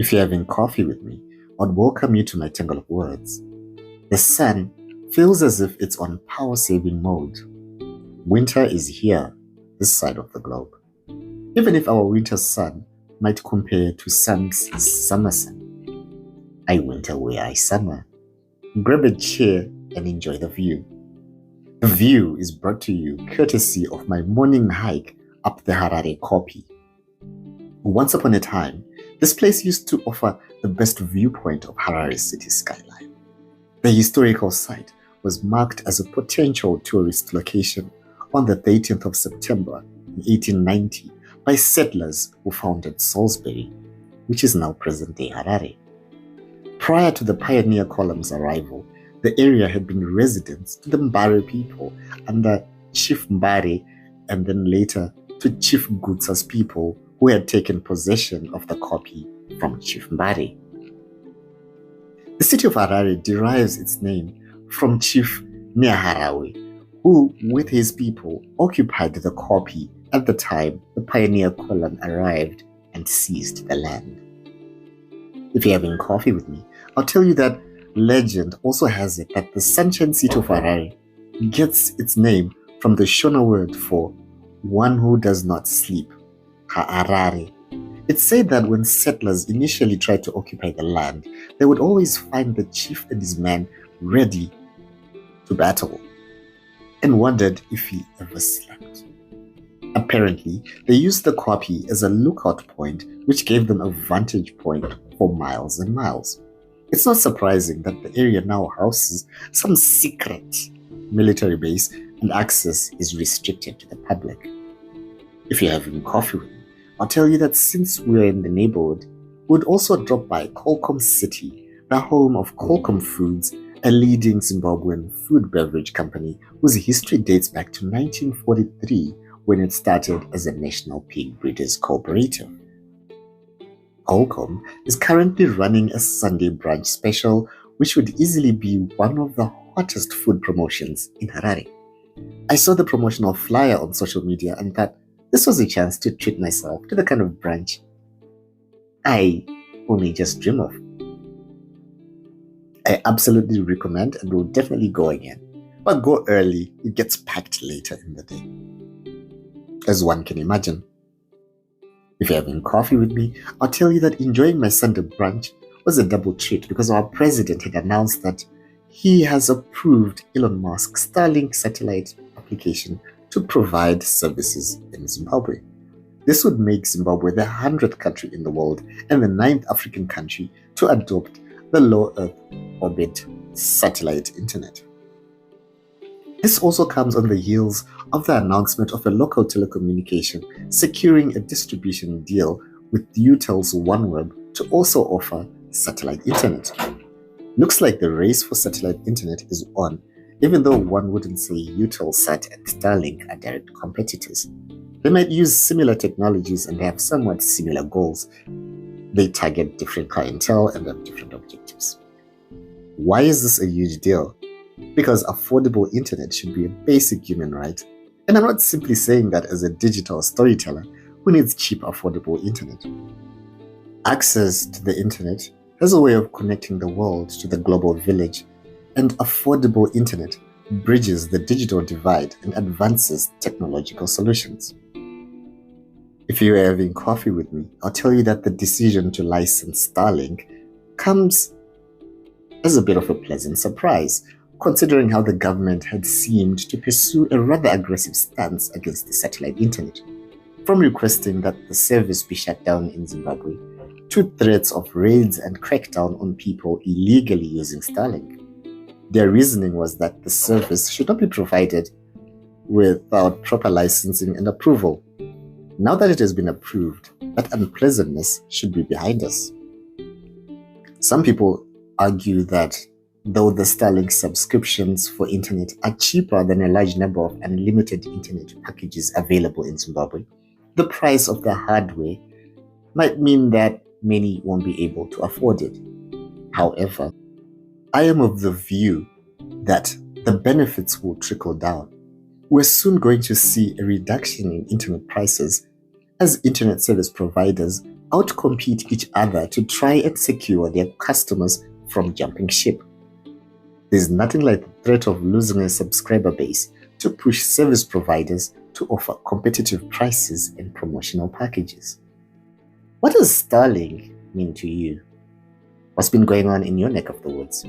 If you're having coffee with me, I'd welcome you to my tangle of words. The sun feels as if it's on power-saving mode. Winter is here, this side of the globe. Even if our winter sun might compare to sun's summer sun. I winter where I summer. Grab a chair and enjoy the view. The view is brought to you courtesy of my morning hike up the Harare Kopje. Once upon a time, this place used to offer the best viewpoint of Harare's city skyline. The historical site was marked as a potential tourist location on the 13th of September in 1890 by settlers who founded Salisbury, which is now present-day Harare. Prior to the pioneer column's arrival, the area had been residence to the Mbare people under Chief Mbare and then later to Chief Gutsa's people who had taken possession of the Kopje from Chief Mbare. The city of Harare derives its name from Chief Nyaharawe, who, with his people, occupied the Kopje at the time the pioneer column arrived and seized the land. If you're having coffee with me, I'll tell you that legend also has it that the sunshine city of Harare gets its name from the Shona word for one who does not sleep, Harare. It's said that when settlers initially tried to occupy the land, they would always find the chief and his men ready to battle, and wondered if he ever slept. Apparently, they used the Kopje as a lookout point, which gave them a vantage point for miles and miles. It's not surprising that the area now houses some secret military base and access is restricted to the public. If you're having coffee with me, I'll tell you that since we're in the neighborhood, we'd also drop by Colcom City, the home of Colcom Foods, a leading Zimbabwean food beverage company whose history dates back to 1943 when it started as a National Pig Breeders Cooperative. Colcom is currently running a Sunday brunch special, which would easily be one of the hottest food promotions in Harare. I saw the promotional flyer on social media and thought this was a chance to treat myself to the kind of brunch I only just dream of. I absolutely recommend and will definitely go again. But go early, it gets packed later in the day, as one can imagine. If you're having coffee with me, I'll tell you that enjoying my Sunday brunch was a double treat because our president had announced that he has approved Elon Musk's Starlink satellite application to provide services in Zimbabwe. This would make Zimbabwe the 100th country in the world and the 9th African country to adopt the low Earth orbit satellite internet. This also comes on the heels of the announcement of a local telecommunication securing a distribution deal with UTEL's OneWeb to also offer satellite internet. Looks like the race for satellite internet is on, even though one wouldn't say Eutelsat and Starlink are direct competitors. They might use similar technologies and have somewhat similar goals. They target different clientele and have different objectives. Why is this a huge deal? Because affordable internet should be a basic human right. And I'm not simply saying that as a digital storyteller who needs cheap, affordable internet. Access to the internet has a way of connecting the world to the global village, and affordable internet bridges the digital divide and advances technological solutions. If you are having coffee with me, I'll tell you that the decision to license Starlink comes as a bit of a pleasant surprise, considering how the government had seemed to pursue a rather aggressive stance against the satellite internet, from requesting that the service be shut down in Zimbabwe to threats of raids and crackdown on people illegally using Starlink. Their reasoning was that the service should not be provided without proper licensing and approval. Now that it has been approved, that unpleasantness should be behind us. Some people argue that though the Starlink subscriptions for internet are cheaper than a large number of unlimited internet packages available in Zimbabwe, the price of the hardware might mean that many won't be able to afford it. However, I am of the view that the benefits will trickle down. We're soon going to see a reduction in internet prices as internet service providers outcompete each other to try and secure their customers from jumping ship. There's nothing like the threat of losing a subscriber base to push service providers to offer competitive prices and promotional packages. What does Starlink mean to you? What's been going on in your neck of the woods?